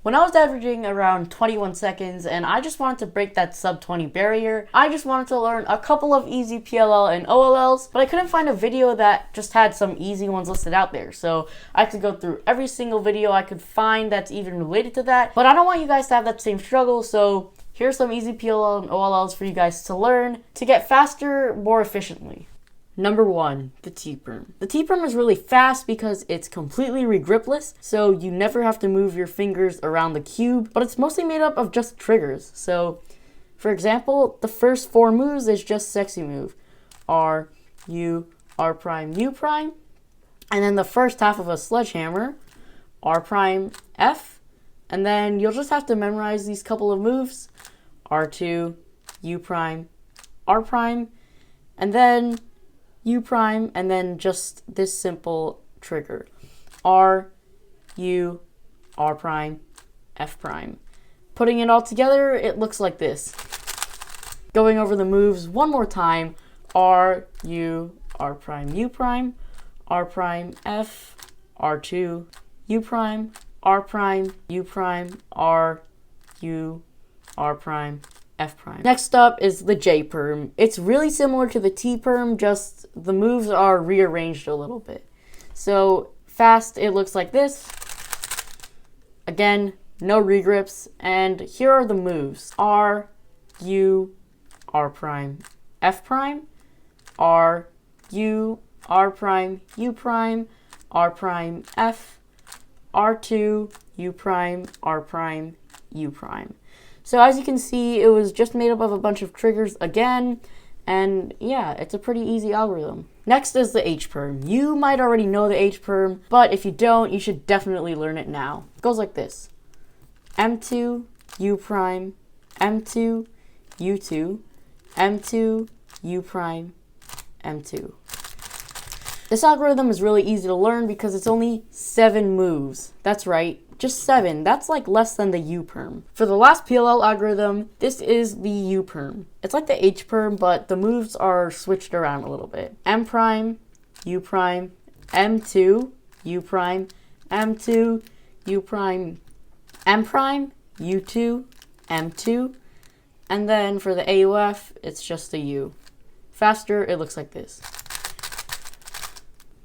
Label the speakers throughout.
Speaker 1: When I was averaging around 21 seconds and I just wanted to break that sub 20 barrier, I just wanted to learn a couple of easy PLL and OLLs, but I couldn't find a video that just had some easy ones listed out there. So I had to go through every single video I could find that's even related to that. But I don't want you guys to have that same struggle, so here's some easy PLL and OLLs for you guys to learn to get faster more efficiently. Number 1, the T-perm. The T-perm is really fast because it's completely regripless, so you never have to move your fingers around the cube, but it's mostly made up of just triggers. So, for example, the first 4 moves is just sexy move. R, U, R prime, U prime, and then the first half of a sledgehammer, R prime, F, and then you'll just have to memorize these couple of moves, R2, U prime, R prime, and then U prime, and then just this simple trigger. R, U, R prime, F prime. Putting it all together, it looks like this. Going over the moves one more time. R, U, R prime, U prime, R prime, F, R2, U prime, R prime, U prime, R, U, R prime, F prime. Next up is the J-perm. It's really similar to the T-perm, just the moves are rearranged a little bit. So fast, it looks like this. Again, no regrips, and here are the moves. R, U, R prime, F prime, R, U, R prime, U prime, R prime, F, R2, U prime, R prime, U prime. So as you can see, it was just made up of a bunch of triggers again, and yeah, it's a pretty easy algorithm. Next is the H-perm. You might already know the H-perm, but if you don't, you should definitely learn it now. It goes like this. M2, U prime, M2, U2, M2, U prime, M2. This algorithm is really easy to learn because it's only 7 moves. That's right, just 7. That's like less than the U-perm. For the last PLL algorithm, this is the U-perm. It's like the H-perm, but the moves are switched around a little bit. M prime, U prime, M2, U prime, M2, U prime, M prime, U2, M2, and then for the AUF, it's just a U. Faster, it looks like this.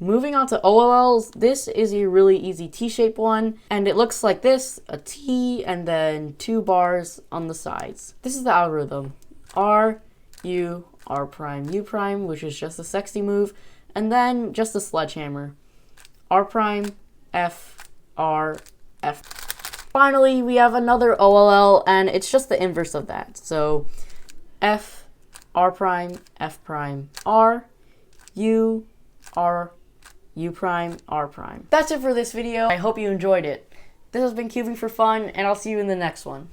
Speaker 1: Moving on to OLLs, this is a really easy T-shaped one, and it looks like this, a T and then 2 bars on the sides. This is the algorithm. R, U, R prime, U prime, which is just a sexy move, and then just a sledgehammer. R prime, F, R, F. Finally, we have another OLL, and it's just the inverse of that. So F, R prime, F prime, R, U, R, U prime, R prime. That's it for this video. I hope you enjoyed it. This has been Cubing for Fun, and I'll see you in the next one.